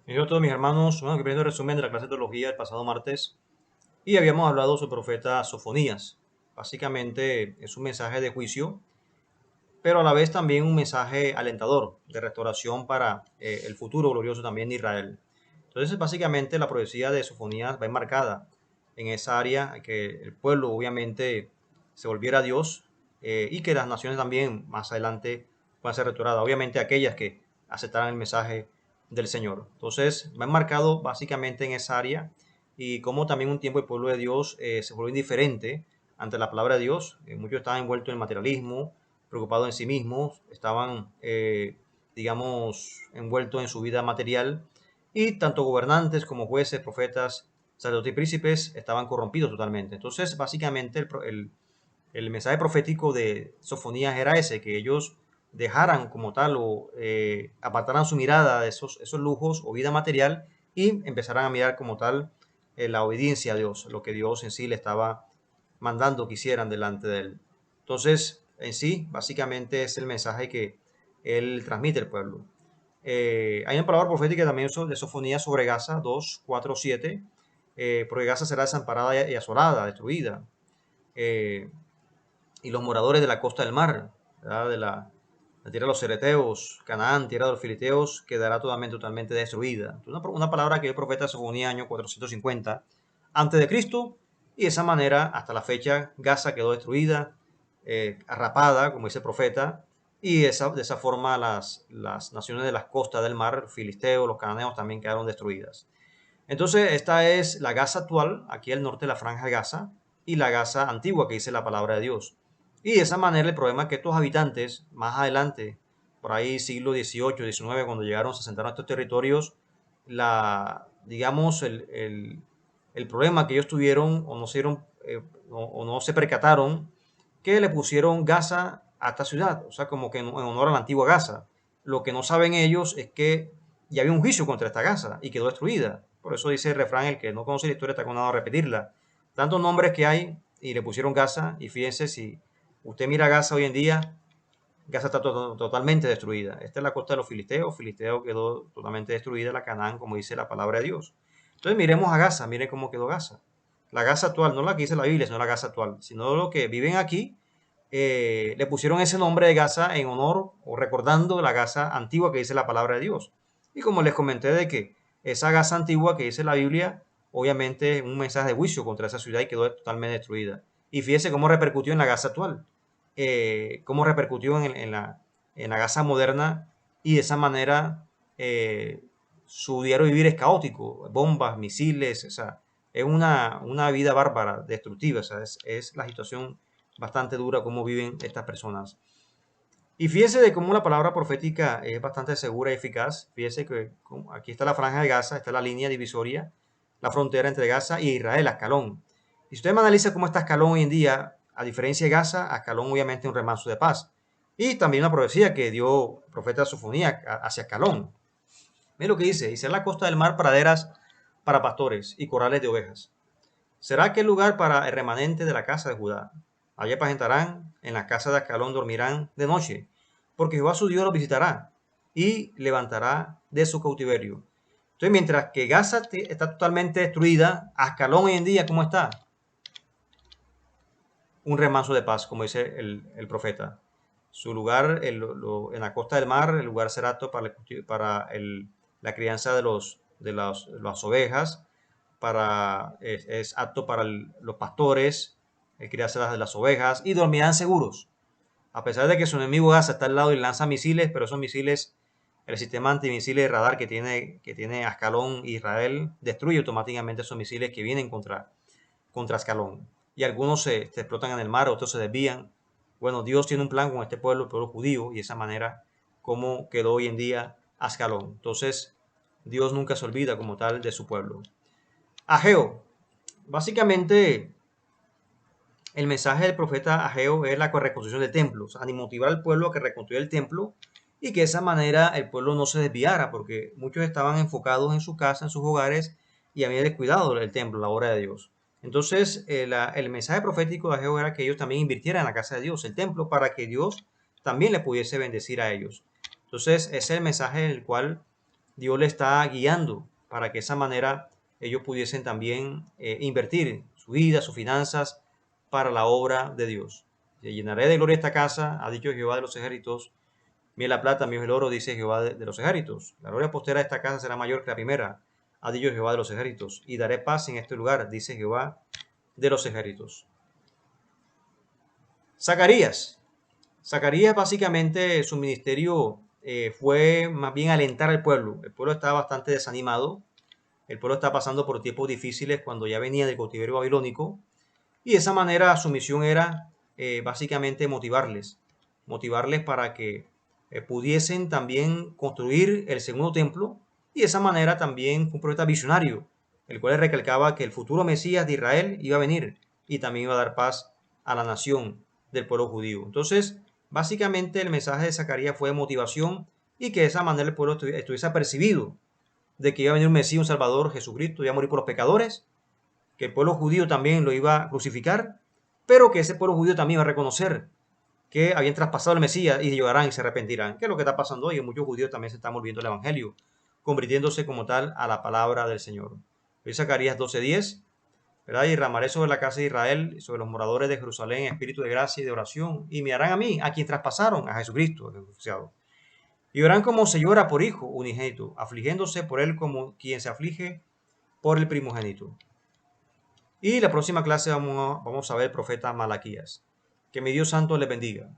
Y yo, todos mis hermanos, bueno, que viendo el resumen de la clase de teología el pasado martes, y habíamos hablado sobre el profeta Sofonías. Básicamente es un mensaje de juicio, pero a la vez también un mensaje alentador de restauración para el futuro glorioso también de Israel. Entonces, básicamente la profecía de Sofonías va enmarcada en esa área, que el pueblo obviamente se volviera a Dios y que las naciones también más adelante puedan ser restauradas. Obviamente aquellas que aceptaran el mensaje del Señor. Entonces, va enmarcado básicamente en esa área y como también un tiempo el pueblo de Dios se volvió indiferente ante la palabra de Dios. Muchos estaban envueltos en el materialismo, preocupados en sí mismos, estaban, digamos, envueltos en su vida material y tanto gobernantes como jueces, profetas, sacerdotes y príncipes estaban corrompidos totalmente. Entonces, básicamente, el mensaje profético de Sofonías era ese, que ellos dejaran como tal o apartaran su mirada de esos lujos o vida material y empezaran a mirar como tal la obediencia a Dios, lo que Dios en sí le estaba mandando que hicieran delante de él. Entonces, en sí, básicamente es el mensaje que él transmite al pueblo. Hay una palabra profética también de Sofonías sobre Gaza, 2, 4, 7, porque Gaza será desamparada y asolada, destruida. Eh, y los moradores de la costa del mar, ¿verdad? La tierra de los cereteos, Canaán, tierra de los filisteos, quedará totalmente destruida. Una palabra que el profeta Sofonía año 450 antes de Cristo, y de esa manera, hasta la fecha, Gaza quedó destruida, arrapada, como dice el profeta, y de esa forma las naciones de las costas del mar, filisteos, los cananeos, también quedaron destruidas. Entonces, esta es la Gaza actual, aquí al norte de la franja de Gaza, y la Gaza antigua que dice la palabra de Dios. Y de esa manera el problema es que estos habitantes, más adelante, por ahí siglo XVIII, XIX, cuando llegaron, se asentaron a estos territorios, digamos, el problema que ellos tuvieron o no o no se percataron que le pusieron Gaza a esta ciudad, o sea, como que en honor a la antigua Gaza. Lo que no saben ellos es que ya había un juicio contra esta Gaza y quedó destruida. Por eso dice el refrán, el que no conoce la historia está condenado a repetirla. Tantos nombres que hay y le pusieron Gaza, y fíjense, si usted mira Gaza hoy en día, Gaza está totalmente destruida. Esta es la costa de los filisteos, Filisteo quedó totalmente destruida, la Canaán, como dice la palabra de Dios. Entonces miremos a Gaza, miren cómo quedó Gaza. La Gaza actual, no la que dice la Biblia, sino la Gaza actual, sino los que viven aquí, le pusieron ese nombre de Gaza en honor o recordando la Gaza antigua que dice la palabra de Dios. Y como les comenté de que esa Gaza antigua que dice la Biblia, obviamente es un mensaje de juicio contra esa ciudad y quedó totalmente destruida. Y fíjese cómo repercutió en la Gaza actual, cómo repercutió en la Gaza moderna y de esa manera su diario vivir es caótico, bombas, misiles, o sea, es una vida bárbara, destructiva, o sea, es la situación bastante dura cómo viven estas personas. Y fíjese de cómo la palabra profética es bastante segura y eficaz. Fíjese que aquí está la franja de Gaza, está la línea divisoria, la frontera entre Gaza y Israel, Ascalón. Y si usted me analiza cómo está Ascalón hoy en día, a diferencia de Gaza, Ascalón obviamente es un remanso de paz. Y también una profecía que dio el profeta Sofonía hacia Ascalón. Mira lo que dice en la costa del mar praderas para pastores y corrales de ovejas. Será aquel lugar para el remanente de la casa de Judá. Allí apacentarán, en la casa de Ascalón dormirán de noche, porque Jehová su Dios los visitará y levantará de su cautiverio. Entonces, mientras que Gaza está totalmente destruida, Ascalón hoy en día, ¿cómo está? Un remanso de paz, como dice el profeta. Su lugar en la costa del mar, el lugar será apto la crianza las ovejas, es apto para los pastores, criarse de las ovejas y dormirán seguros. A pesar de que su enemigo Gaza está al lado y lanza misiles, pero esos misiles, el sistema antimisiles de radar que tiene Ascalón e Israel, destruye automáticamente esos misiles que vienen contra Ascalón. Y algunos se explotan en el mar, otros se desvían. Bueno, Dios tiene un plan con este pueblo, el pueblo judío, y de esa manera como quedó hoy en día Ascalón. Entonces, Dios nunca se olvida como tal de su pueblo. Ageo. Básicamente, el mensaje del profeta Ageo es la reconstrucción del templo, o sea, ni motivar al pueblo a que reconstruyera el templo y que de esa manera el pueblo no se desviara, porque muchos estaban enfocados en su casa, en sus hogares, y habían descuidado el templo, la obra de Dios. Entonces, el mensaje profético de Ageo era que ellos también invirtieran en la casa de Dios, el templo, para que Dios también le pudiese bendecir a ellos. Entonces, ese es el mensaje en el cual Dios le está guiando para que de esa manera ellos pudiesen también invertir su vida, sus finanzas para la obra de Dios. Se llenaré de gloria esta casa, ha dicho Jehová de los ejércitos. Mira la plata, mío el oro, dice Jehová de los ejércitos. La gloria postera de esta casa será mayor que la primera, ha dicho Jehová de los ejércitos. Y daré paz en este lugar, dice Jehová de los ejércitos. Zacarías. Zacarías básicamente su ministerio fue más bien alentar al pueblo. El pueblo estaba bastante desanimado. El pueblo está pasando por tiempos difíciles cuando ya venía del cautiverio babilónico. Y de esa manera su misión era básicamente motivarles para que pudiesen también construir el segundo templo. Y de esa manera también fue un profeta visionario, el cual recalcaba que el futuro Mesías de Israel iba a venir y también iba a dar paz a la nación del pueblo judío. Entonces, básicamente el mensaje de Zacarías fue de motivación y que de esa manera el pueblo estuviese apercibido de que iba a venir un Mesías, un Salvador, Jesucristo, iba a morir por los pecadores, que el pueblo judío también lo iba a crucificar, pero que ese pueblo judío también iba a reconocer que habían traspasado el Mesías y llorarán y se arrepentirán. ¿Qué es lo que está pasando hoy? Muchos judíos también se están volviendo al Evangelio, convirtiéndose como tal a la palabra del Señor. Hoy Zacarías 12:10, ¿verdad? Y derramaré sobre la casa de Israel y sobre los moradores de Jerusalén espíritu de gracia y de oración, y me harán a mí, a quien traspasaron, a Jesucristo, el crucificado. Y verán como se llora por hijo unigénito, afligiéndose por él como quien se aflige por el primogénito. Y la próxima clase vamos a ver el profeta Malaquías. Que mi Dios santo les bendiga.